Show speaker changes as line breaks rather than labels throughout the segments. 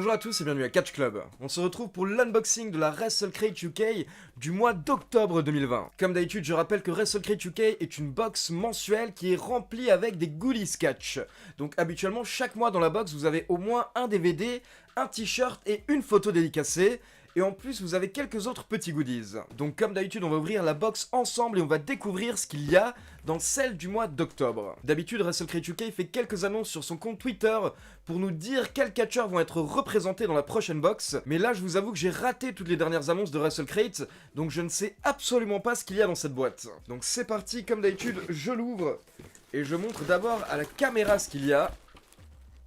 Bonjour à tous et bienvenue à Catch Club. On se retrouve pour l'unboxing de la WrestleCrate UK du mois d'octobre 2020. Comme d'habitude, je rappelle que WrestleCrate UK est une box mensuelle qui est remplie avec des goodies catch. Donc habituellement, chaque mois dans la box, vous avez au moins un DVD, un t-shirt et une photo dédicacée. Et en plus, vous avez quelques autres petits goodies. Donc comme d'habitude, on va ouvrir la box ensemble et on va découvrir ce qu'il y a dans celle du mois d'octobre. D'habitude, WrestleCrate UK fait quelques annonces sur son compte Twitter pour nous dire quels catcheurs vont être représentés dans la prochaine box. Mais là, je vous avoue que j'ai raté toutes les dernières annonces de WrestleCrate, donc je ne sais absolument pas ce qu'il y a dans cette boîte. Donc c'est parti, comme d'habitude, je l'ouvre et je montre d'abord à la caméra ce qu'il y a.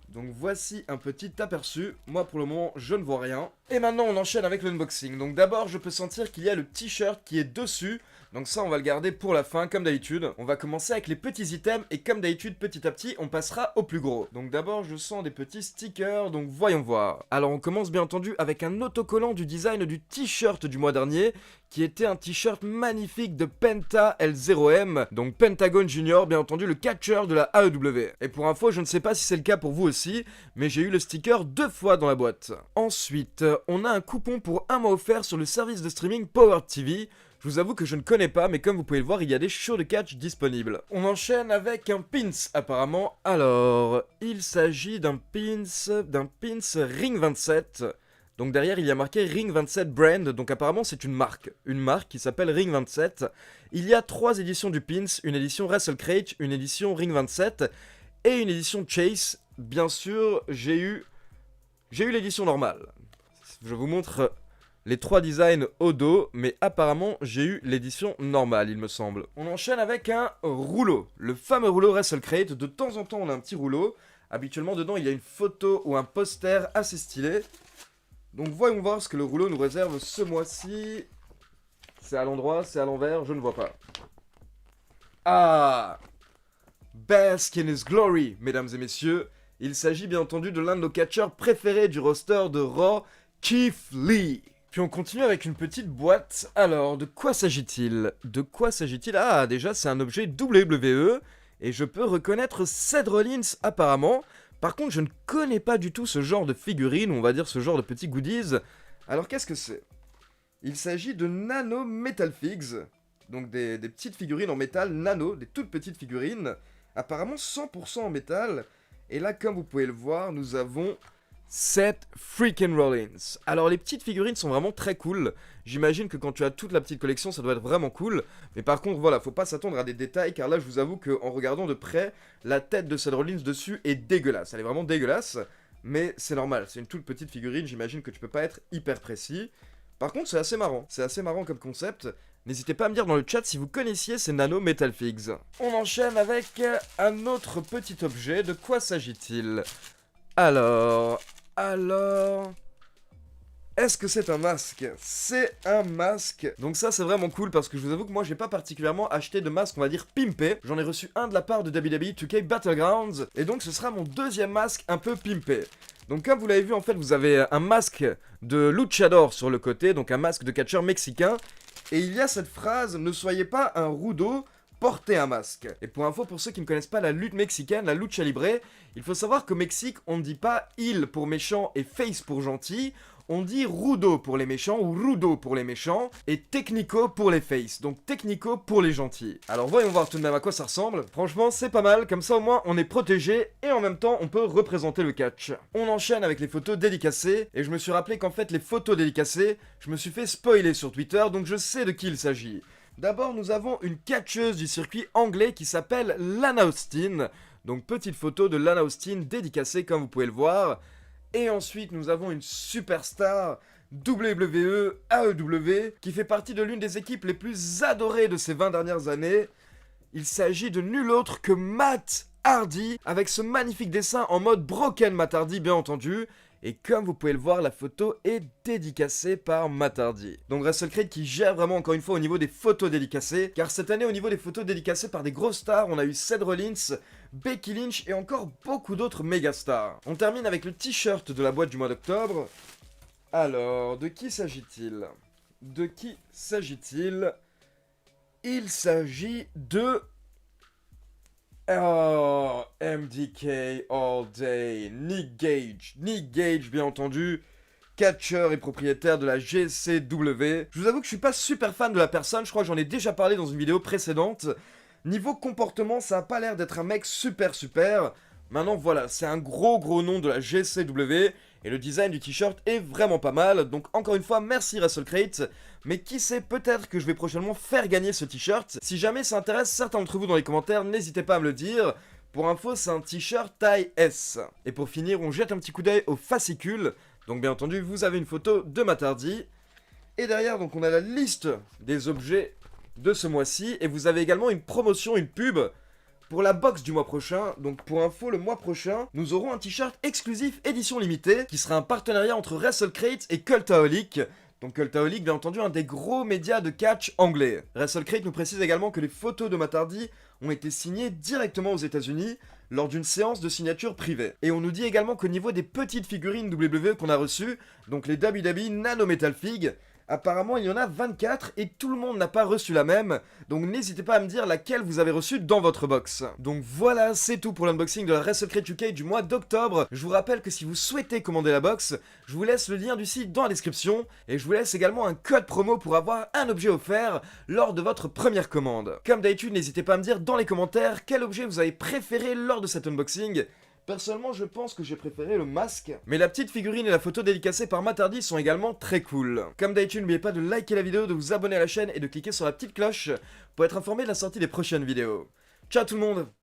Donc voici un petit aperçu, moi pour le moment je ne vois rien. Et maintenant on enchaîne avec l'unboxing, donc d'abord je peux sentir qu'il y a le t-shirt qui est dessus. Donc ça on va le garder pour la fin comme d'habitude. On va commencer avec les petits items et comme d'habitude petit à petit on passera au plus gros. Donc d'abord je sens des petits stickers, donc voyons voir. Alors on commence bien entendu avec un autocollant du design du t-shirt du mois dernier, qui était un t-shirt magnifique de Penta L0M, donc Pentagon Junior, bien entendu le catcheur de la AEW. Et pour info, je ne sais pas si c'est le cas pour vous aussi, mais j'ai eu le sticker 2 fois dans la boîte. Ensuite, on a un coupon pour 1 mois offert sur le service de streaming Power TV. Je vous avoue que je ne connais pas, mais comme vous pouvez le voir, il y a des shows de catch disponibles. On enchaîne avec un pins, apparemment. Alors, il s'agit d'un pins Ring 27. Donc derrière, il y a marqué Ring 27 Brand, donc apparemment c'est une marque qui s'appelle Ring 27. Il y a 3 éditions du pins, une édition WrestleCrate, une édition Ring 27 et une édition Chase. Bien sûr, j'ai eu l'édition normale. Je vous montre les 3 designs au dos, mais apparemment j'ai eu l'édition normale, il me semble. On enchaîne avec un rouleau, le fameux rouleau WrestleCrate. De temps en temps, on a un petit rouleau. Habituellement, dedans, il y a une photo ou un poster assez stylé. Donc voyons voir ce que le rouleau nous réserve ce mois-ci. C'est à l'endroit, c'est à l'envers, je ne vois pas. Ah, Bask in his glory, mesdames et messieurs. Il s'agit bien entendu de l'un de nos catcheurs préférés du roster de Raw, Keith Lee. Puis on continue avec une petite boîte. Alors, de quoi s'agit-il? Ah, déjà, c'est un objet WWE. Et je peux reconnaître Seth Rollins apparemment. Par contre, je ne connais pas du tout ce genre de figurine, on va dire ce genre de petits goodies. Alors, qu'est-ce que c'est? Il s'agit de Nano Metal Figs. Donc des petites figurines en métal nano, des toutes petites figurines. Apparemment 100% en métal. Et là, comme vous pouvez le voir, nous avons Seth freaking Rollins. Alors les petites figurines sont vraiment très cool. J'imagine que quand tu as toute la petite collection, ça doit être vraiment cool. Mais par contre, voilà, faut pas s'attendre à des détails, car là, je vous avoue qu'en regardant de près, la tête de Seth Rollins dessus est dégueulasse. Elle est vraiment dégueulasse, mais c'est normal. C'est une toute petite figurine, j'imagine que tu peux pas être hyper précis. Par contre, c'est assez marrant. C'est assez marrant comme concept. N'hésitez pas à me dire dans le chat si vous connaissiez ces Nano Metal Figs. On enchaîne avec un autre petit objet. De quoi s'agit-il? Alors... Est-ce que c'est un masque? C'est un masque. Donc ça c'est vraiment cool parce que je vous avoue que moi j'ai pas particulièrement acheté de masque on va dire pimpé. J'en ai reçu un de la part de WWE 2K Battlegrounds. Et donc ce sera mon deuxième masque un peu pimpé. Donc comme vous l'avez vu en fait vous avez un masque de luchador sur le côté. Donc un masque de catcheur mexicain. Et il y a cette phrase: ne soyez pas un rudo, porter un masque. Et pour info, pour ceux qui ne connaissent pas la lutte mexicaine, la lucha libre, il faut savoir qu'au Mexique, on ne dit pas heel pour méchant et face pour gentil, on dit rudo pour les méchants ou rudo pour les méchants et technico pour les face, donc technico pour les gentils. Alors voyons voir tout de même à quoi ça ressemble. Franchement, c'est pas mal, comme ça au moins on est protégé et en même temps on peut représenter le catch. On enchaîne avec les photos dédicacées et je me suis rappelé qu'en fait les photos dédicacées, je me suis fait spoiler sur Twitter, donc je sais de qui il s'agit. D'abord, nous avons une catcheuse du circuit anglais qui s'appelle Lana Austin. Donc, petite photo de Lana Austin dédicacée comme vous pouvez le voir. Et ensuite, nous avons une superstar WWE, AEW, qui fait partie de l'une des équipes les plus adorées de ces 20 dernières années. Il s'agit de nul autre que Matt Hardy, avec ce magnifique dessin en mode Broken Matt Hardy, bien entendu. Et comme vous pouvez le voir, la photo est dédicacée par Matt Hardy. Donc WrestleCrate qui gère vraiment encore une fois au niveau des photos dédicacées. Car cette année, au niveau des photos dédicacées par des grosses stars, on a eu Seth Rollins, Becky Lynch et encore beaucoup d'autres méga stars. On termine avec le t-shirt de la boîte du mois d'octobre. Alors, de qui s'agit-il? Il s'agit de Oh, MDK all day, Nick Gage bien entendu, catcheur et propriétaire de la GCW. Je vous avoue que je suis pas super fan de la personne, je crois que j'en ai déjà parlé dans une vidéo précédente. Niveau comportement, ça a pas l'air d'être un mec super. Maintenant voilà, c'est un gros nom de la GCW, et le design du t-shirt est vraiment pas mal, donc encore une fois, merci WrestleCrate, mais qui sait, peut-être que je vais prochainement faire gagner ce t-shirt. Si jamais ça intéresse certains d'entre vous dans les commentaires, n'hésitez pas à me le dire. Pour info, c'est un t-shirt taille S. Et pour finir, on jette un petit coup d'œil au fascicule. Donc bien entendu, vous avez une photo de Matt Hardy. Et derrière, donc on a la liste des objets de ce mois-ci. Et vous avez également une promotion, une pub pour la box du mois prochain. Donc pour info, le mois prochain, nous aurons un t-shirt exclusif édition limitée qui sera un partenariat entre WrestleCrate et Cultaholic. Donc Cultaholic, bien entendu, un des gros médias de catch anglais. WrestleCrate nous précise également que les photos de Matt Hardy ont été signées directement aux États-Unis lors d'une séance de signature privée. Et on nous dit également qu'au niveau des petites figurines WWE qu'on a reçues, donc les WWE Nano Metal Fig, apparemment il y en a 24 et tout le monde n'a pas reçu la même, donc n'hésitez pas à me dire laquelle vous avez reçue dans votre box. Donc voilà, c'est tout pour l'unboxing de la WrestleCrate UK du mois d'octobre. Je vous rappelle que si vous souhaitez commander la box, je vous laisse le lien du site dans la description, et je vous laisse également un code promo pour avoir un objet offert lors de votre première commande. Comme d'habitude, n'hésitez pas à me dire dans les commentaires quel objet vous avez préféré lors de cet unboxing. Personnellement, je pense que j'ai préféré le masque. Mais la petite figurine et la photo dédicacée par Matt Hardy sont également très cool. Comme d'habitude, n'oubliez pas de liker la vidéo, de vous abonner à la chaîne et de cliquer sur la petite cloche pour être informé de la sortie des prochaines vidéos. Ciao tout le monde!